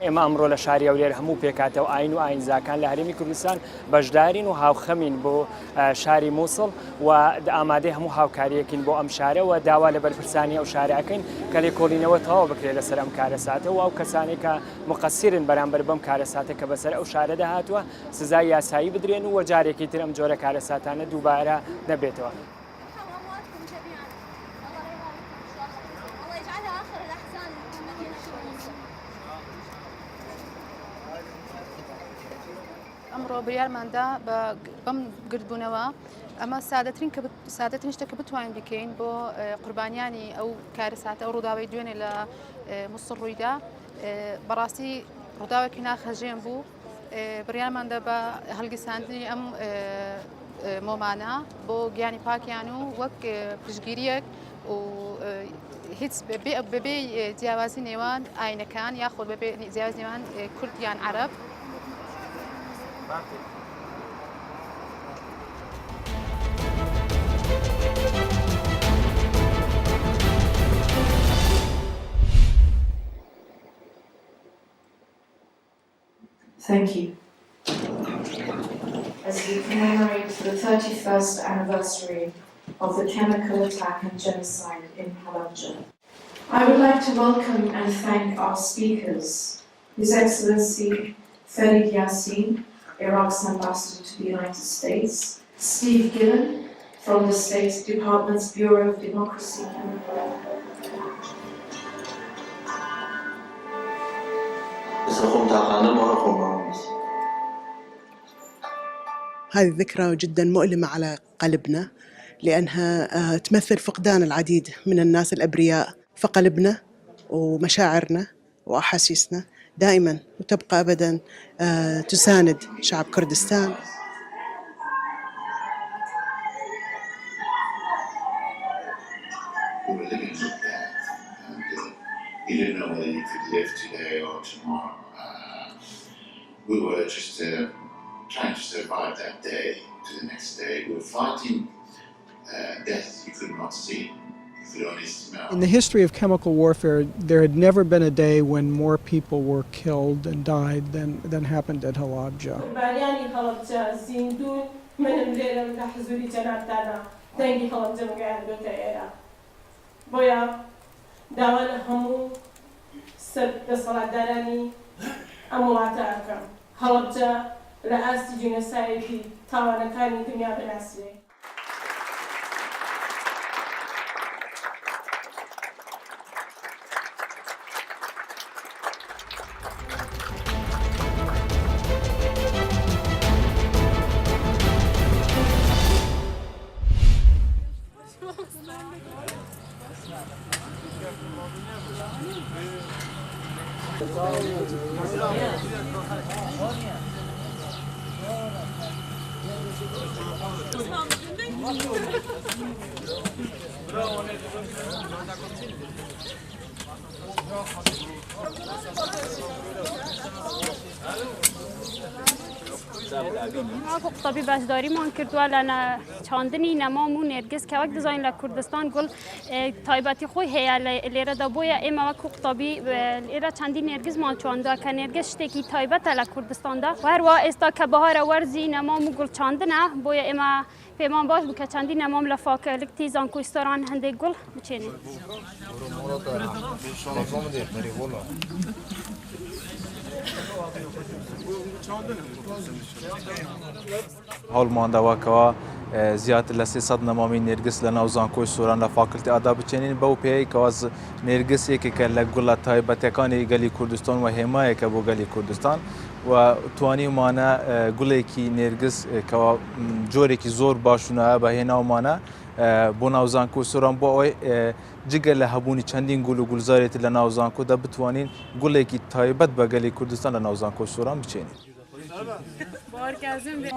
ئێمە ئەمڕۆ لە شاری ئەولێر هەموو پێکاتەوە ئاین و ئاینزاکان لە هەرێمی کوردستان بەشدارین و هاوخەمین بۆ شاری مووسڵ و ئامادەی هەموو هاوکاریەکەین بۆ ئەم شارە و داوا لە بەرپرسانی ئەو شارەکەین کە لێکۆڵینەوە تەواو بکرێت لەسەر ئەم کارەساتە و ئەو کەسانێک کە مقەسیرن بەرامبەر بەم کارەساتە کە بەسەر ئەو شارەدا هاتووە سزای یاسایی بدرێن و جارێکی تر ئەم جۆرە کارەساتانە دووبارە نەبێتەوە. ئەمڕۆ بڕیارماندا بەم گردبوونەوە ئەمە سادەترین شتە کە بتوانین بکەین بۆ قوربانیانی ئەو کارەساتە ئەو ڕووداوی دوێنێ لە مووسڵ ڕوویدا بەڕاستی ڕووداوێکی ناخەژێن بوو بڕیارماندا بە هەڵگیرساندنی ئەم مۆمانە بۆ گیانی پاکیان و وەک پشتگیریەک و هیچ بەبێ جیاوازی نێوان ئاینەکان یاخۆ بەبێ جیاواز نێوان کورد یان عەرەب. Thank you. As we commemorate the 31st anniversary of the chemical attack and genocide in Halabja, I would like to welcome and thank our speakers, His Excellency Farid Yassin, Iraq's ambassador to the United States, Steve Gillen from the State Department's Bureau of Democracy and هذه الذكرى جدا مؤلمة على قلبنا لأنها تمثل فقدان العديد من الناس الأبرياء، فقلبنا ومشاعرنا وأحاسيسنا دائما وتبقى أبدا تساند شعب كردستان. You didn't know whether you could live today or tomorrow. We were just trying to survive that day to the next day. We were fighting death you could not see. You could only smell. In the history of chemical warfare, there had never been a day when more people were killed and died than happened at Halabja. داوان همو سر دەسەڵاتدارانی ئەم وڵاتە ئەکەم هەڵەبجە لە ئاستی جینۆسایدی تاوانەکانی دنیا بناسرێ. ماکو قطبی باشداری مان کرد ولی چاندنی نمامو نرگس که وقت دزاین لکردستان گل تایباتی خوی هیا لیره دبویا اما وقت قطبی لیره چندی نرگس مان چانده که نرگس شتکی تایبات لکردستان دا و هر وا استا که بهار ورزی نمامو گل چاندنه بویا اما پیمان باش بکه چندی نمام لفاک لکتیزان کوستران هنده گل بچینی. هول ماندا وکوا زیاد لسی صد نمامی نرگس لنا وزانکوی سوران لفاکلتی آداب چنین باو پی کواز نرگس یکی که لگولا تایبت کانی گلی کردستان و حمایه که بو گلی کردستان و توانی مانا گلی کی نرگس کوا جوری کی زور باشونه به هنا مانا بو ناوزانکو سوران با اوی جگل هبونی چندین گلو گلزاریت لناوزانکو دا بتوانین گلی کی تایبت به گلی کردستان لناوزانکو سوران بچینی. بار کازم به